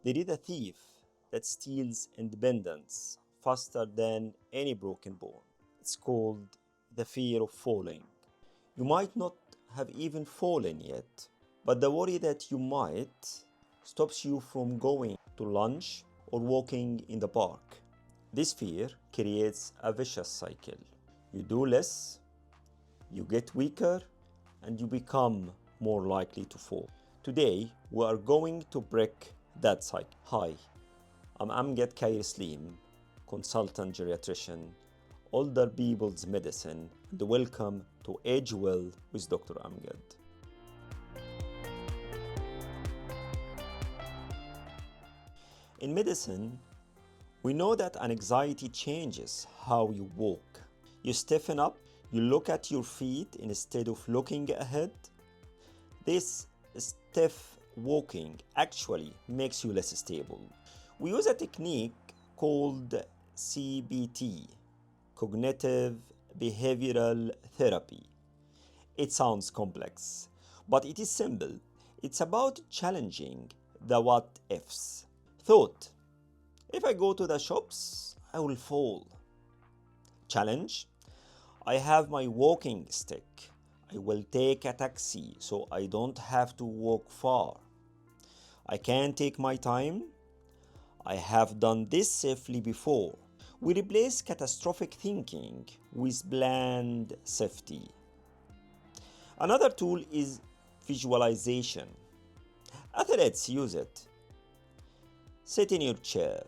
There is a thief that steals independence faster than any broken bone. It's called the fear of falling. You might not have even fallen yet, but the worry that you might stops you from going to lunch or walking in the park. This fear creates a vicious cycle. You do less, you get weaker, and you become more likely to fall. Today, we are going to break that cycle. Hi, I'm Amged Slim, consultant geriatrician, older people's medicine, and welcome to Age Well with Dr. Amged. In medicine, we know that anxiety changes how you walk. You stiffen up, you look at your feet instead of looking ahead. This stiff walking actually makes you less stable. We use a technique called CBT, Cognitive Behavioural Therapy. It sounds complex, but it is simple. It's about challenging the what-ifs. Thought, if I go to the shops, I will fall. Challenge, I have my walking stick. I will take a taxi so I don't have to walk far. I can take my time. I have done this safely before. We replace catastrophic thinking with bland safety. Another tool is visualization. Athletes use it. Sit in your chair,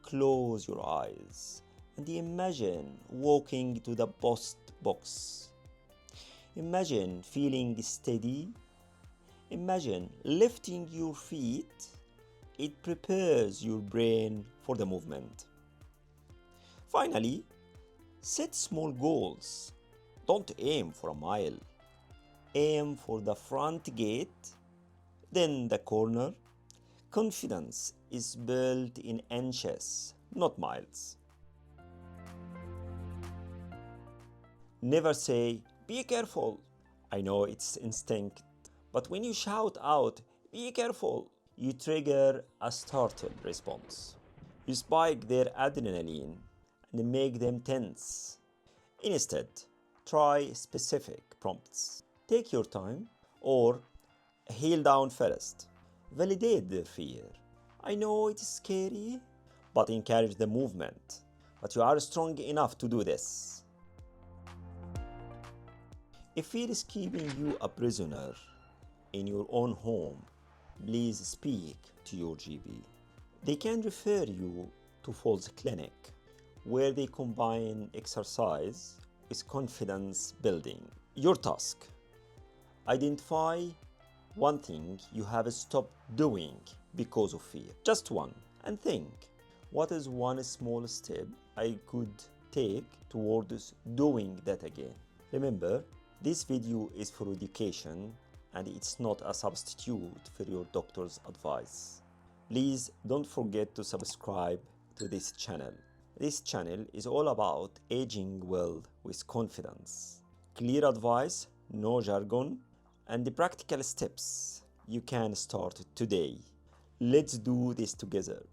close your eyes, and imagine walking to the post box. Imagine feeling steady. Imagine lifting your feet. It prepares your brain for the movement. Finally, set small goals. Don't aim for a mile. Aim for the front gate, then the corner. Confidence is built in inches, not miles. Never say, "Be careful." I know it's instinct, but when you shout out, "Be careful," you trigger a startled response. You spike their adrenaline and make them tense. Instead, try specific prompts. Take your time or heel down first. Validate their fear. I know it's scary, but encourage the movement. But you are strong enough to do this. If fear is keeping you a prisoner in your own home, please speak to your GP. They can refer you to Falls Clinic, where they combine exercise with confidence building. Your task: identify one thing you have stopped doing because of fear. Just one. And think, what is one small step I could take towards doing that again? Remember, this video is for education and it's not a substitute for your doctor's advice. Please don't forget to subscribe to this channel. This channel is all about aging well with confidence. Clear advice, no jargon, and the practical steps you can start today. Let's do this together.